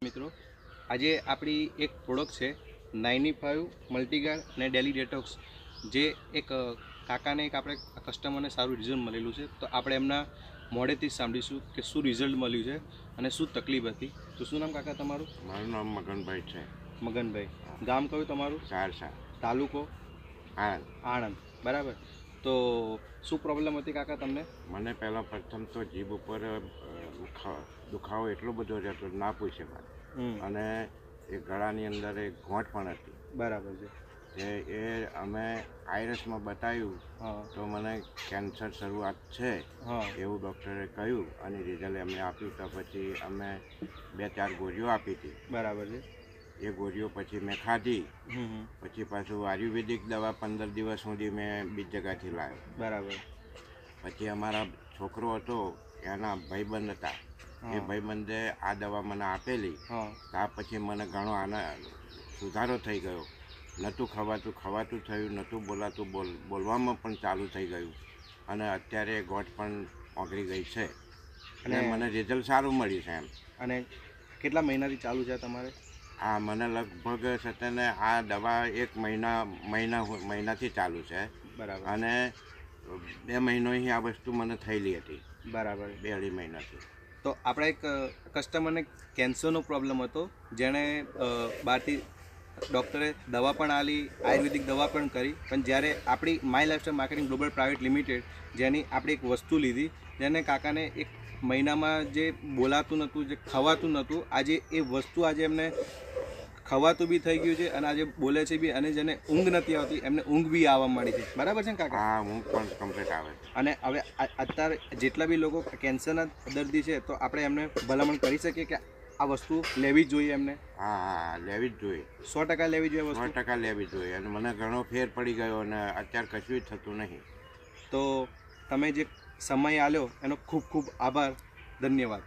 મિત્રો, આજે આપણી એક પ્રોડક્ટ છે 95 મલ્ટીગાર્ડ અને ડેલી ડેટોક્સ, જે એક કાકાને એક આપણે કસ્ટમરને સારું રિઝલ્ટ મળેલું છે. તો આપણે એમના મોઢેથી જ સાંભળીશું કે શું રિઝલ્ટ મળ્યું છે અને શું તકલીફ હતી. તો શું નામ કાકા તમારું? મારું નામ મગનભાઈ છે. મગનભાઈ. ગામ કયું તમારું? સારસા. તાલુકો? આણંદ. આણંદ. બરાબર. તો શું પ્રોબ્લેમ હતી કાકા તમને? મને પહેલાં પ્રથમ તો જીભ ઉપર દુખાવો એટલો બધો રહેતો ના પૂછે વાત. અને એ ગળાની અંદર એક ગોંઠ પણ હતી. બરાબર છે. એ અમે આઈરસમાં બતાવ્યું તો મને કેન્સર શરૂઆત છે એવું ડૉક્ટરે કહ્યું અને રિઝલ્ટ એમને આપ્યું. તો પછી અમે 2-4 ગોળીઓ આપી હતી. બરાબર છે. એ ગોળીઓ પછી મેં ખાધી. પછી પાછું આયુર્વેદિક દવા 15 દિવસ સુધી મેં બીજી જગ્યાથી લાવ્યો. બરાબર. પછી અમારા છોકરો હતો, એના ભાઈબંધ હતા, એ ભાઈબંધે આ દવા મને આપેલી. ત્યાર પછી મને ઘણો સુધારો થઈ ગયો. નહોતું ખવાતું થયું, નહોતું બોલાતું, બોલવામાં પણ ચાલુ થઈ ગયું. અને અત્યારે ગોઠ પણ ઓગળી ગઈ છે અને મને રિઝલ્ટ સારું મળ્યું છે એમ. અને કેટલા મહિનાથી ચાલુ છે તમારે? આ મને લગભગ સતને આ દવા 1 મહિનાથી ચાલુ છે. બરાબર. અને 2 મહિનોથી આ વસ્તુ મને થયેલી હતી. બરાબર. 2-2.5 મહિનાથી. તો આપણે એક કસ્ટમરને કેન્સરનો પ્રોબ્લેમ હતો, જેણે બહારથી ડૉક્ટરે દવા પણ આપી, આયુર્વેદિક દવા પણ કરી, પણ જ્યારે આપણી my lifestyle marketing global private limited જેની આપણે એક વસ્તુ લીધી, જેને કાકાને 1 મહિનામાં જે બોલાતું નહોતું, જે ખવાતું નહોતું, આજે એ વસ્તુ આજે એમને ખવાતું બી થઈ ગયું છે અને આજે બોલે છે બી. અને જેને ઊંઘ નથી આવતી એમને ઊંઘ બી આવવા માંડી છે. બરાબર છે ને કાકા? હા, ઊંઘ પણ કમ્પ્લીટ આવે છે. અને હવે અત્યારે જેટલા બી લોકો કેન્સરના દર્દી છે, તો આપણે એમને ભલામણ કરી શકીએ કે આ વસ્તુ લેવી જ જોઈએ એમને? હા, લેવી જ જોઈએ. 100% લેવી જોઈએ. 100% લેવી જોઈએ. અને મને ઘણો ફેર પડી ગયો અને અત્યારે કશું જ થતું નહીં. તો તમે જે સમય આપ્યો એનો ખૂબ ખૂબ આભાર. ધન્યવાદ.